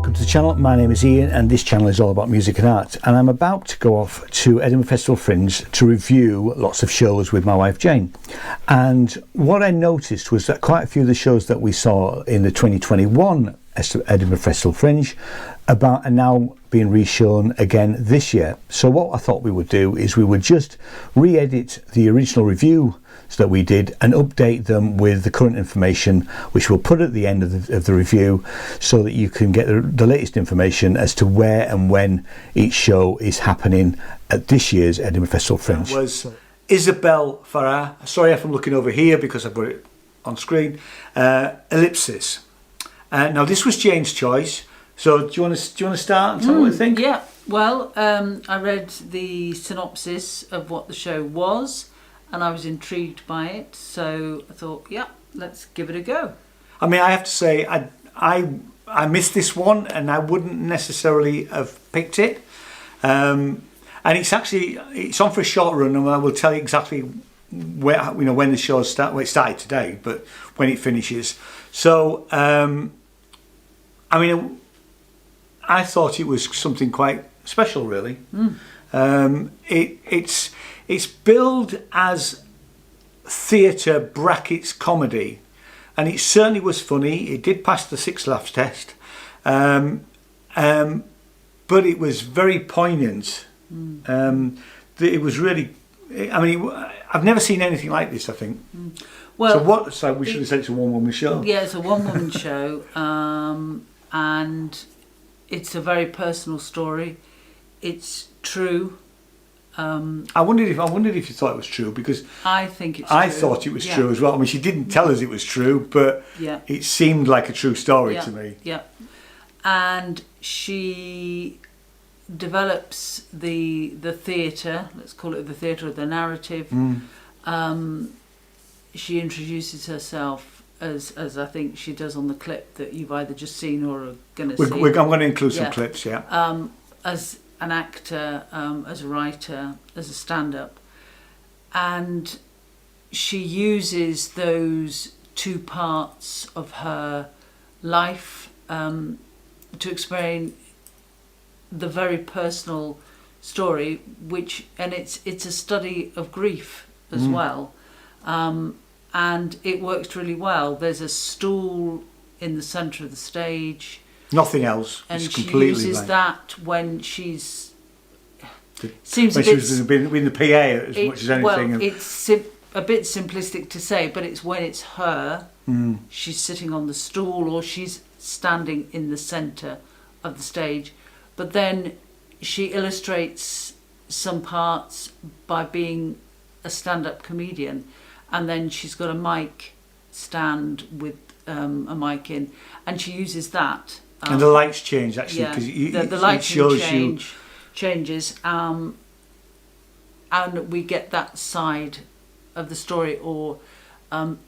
welcome to the channel. My name is Ian and this channel is all about music and art, and I'm about to go off to Edinburgh Festival Fringe to review lots of shows with my wife Jane. And what I noticed was that quite a few of the shows that we saw in the 2021 Edinburgh Festival Fringe are now being reshown again this year. So what I thought we would do is we would just re-edit the original review that we did and update them with the current information, which we'll put at the end of the review, so that you can get the latest information as to where and when each show is happening at this year's Edinburgh Festival Fringe. That was Isabelle Farah. Sorry if I'm looking over here because I've got it on screen. Ellipsis. Now this was Jane's choice. So do you want to start and tell what you think? Yeah. Well, I read the synopsis of what the show was, and I was intrigued by it, so I thought, yeah, let's give it a go. I mean, I have to say, I missed this one, and I wouldn't necessarily have picked it. And it's on for a short run, and I will tell you exactly where, when the show started. Well, it started today, but when it finishes. So, I mean, I thought it was something quite special, really. It's billed as theatre brackets comedy, and it certainly was funny. It did pass the 6 laughs test, but it was very poignant. It was really, I mean, I've never seen anything like this, I think. Well, so we should have said it's a one-woman show. Yeah, it's a one-woman show, and it's a very personal story. It's true. I wondered if you thought it was true, because I think it's I true. thought it was true as well. I mean, she didn't tell us it was true, but it seemed like a true story to me. Yeah, and she develops the theatre. Let's call it the theatre of the narrative. She introduces herself as I think she does on the clip that you've either just seen or are going to see. I'm going to include some clips, as an actor, as a writer, as a stand-up, and she uses those 2 parts of her life to explain the very personal story, and it's a study of grief as well, and it works really well. There's a stool in the centre of the stage. Nothing else. And it's she completely uses blank. that when she's... She was in the PA as much as anything. Well, it's a bit simplistic to say, but it's when it's her, she's sitting on the stool or she's standing in the centre of the stage. But then she illustrates some parts by being a stand-up comedian, and then she's got a mic stand with a mic in, and she uses that. And the lights change, actually, because the lighting changes, and we get that side of the story, or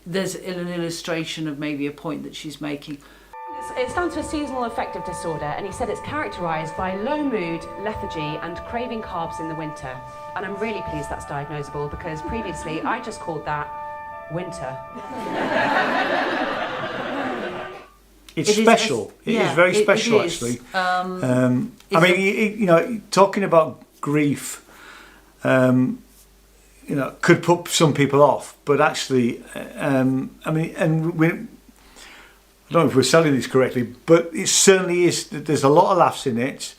there's an illustration of maybe a point that she's making. It's down to a seasonal affective disorder, and he said it's characterised by low mood, lethargy and craving carbs in the winter. And I'm really pleased that's diagnosable, because previously I just called that winter. It's special. It is very special, actually. I mean, talking about grief, could put some people off, but actually, I mean, and I don't know if we're selling this correctly, but it certainly is. There's a lot of laughs in it,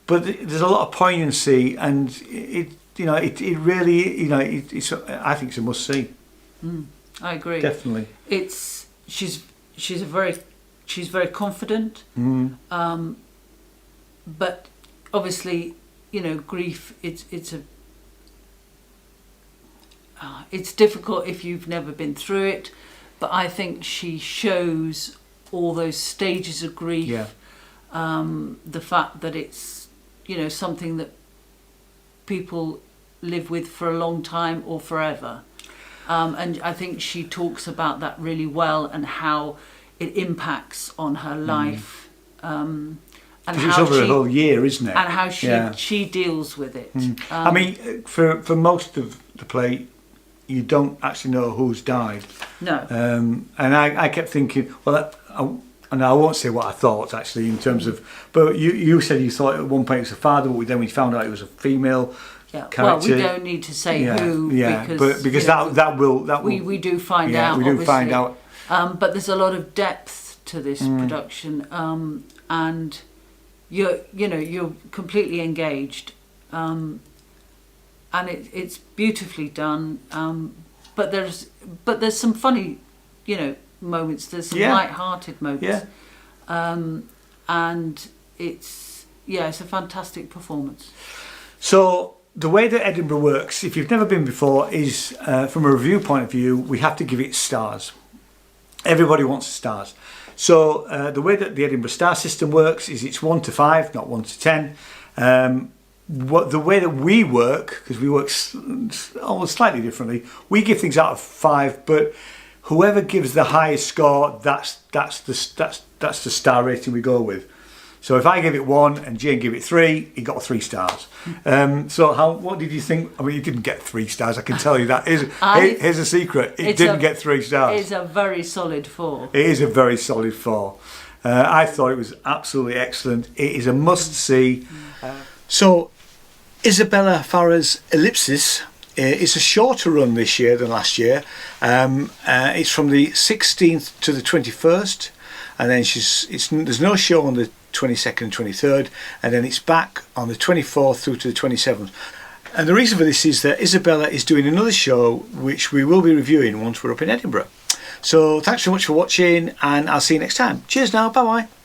but there's a lot of poignancy, and it really, I think it's a must see. I agree. Definitely. She's very confident, but obviously, grief. It's difficult if you've never been through it, but I think she shows all those stages of grief. The fact that it's something that people live with for a long time or forever, and I think she talks about that really well, and how it impacts on her life, and how it's over a whole year, isn't it? And how she deals with it. I mean, for most of the play, you don't actually know who's died. No. And I kept thinking, well, and I won't say what I thought actually in terms of, but you said you thought at one point it was a father, but then we found out it was a female character. Well, we don't need to say who, because that will we do find out. We do find out. But there's a lot of depth to this production, and you're completely engaged, and it's beautifully done. But there's some funny, moments. There's some light-hearted moments, and it's a fantastic performance. So the way that Edinburgh works, if you've never been before, is from a review point of view, we have to give it stars. Everybody wants stars. So the way that the Edinburgh star system works is it's 1 to 5, not 1 to 10. The way that we work, because we work almost slightly differently, we give things out of 5, but whoever gives the highest score, that's the star rating we go with. So if I give it 1 and Jane gave it 3, he got 3 stars. So what did you think? I mean, he didn't get 3 stars, I can tell you that. Here's a secret, it didn't get 3 stars. It's a very solid 4. It is a very solid 4. I thought it was absolutely excellent. It is a must-see. So Isabelle Farah's Ellipsis is a shorter run this year than last year. It's from the 16th to the 21st, and then there's no show on the 22nd and 23rd, and then it's back on the 24th through to the 27th. And the reason for this is that Isabella is doing another show which we will be reviewing once we're up in Edinburgh. So thanks so much for watching, and I'll see you next time. Cheers now, bye bye.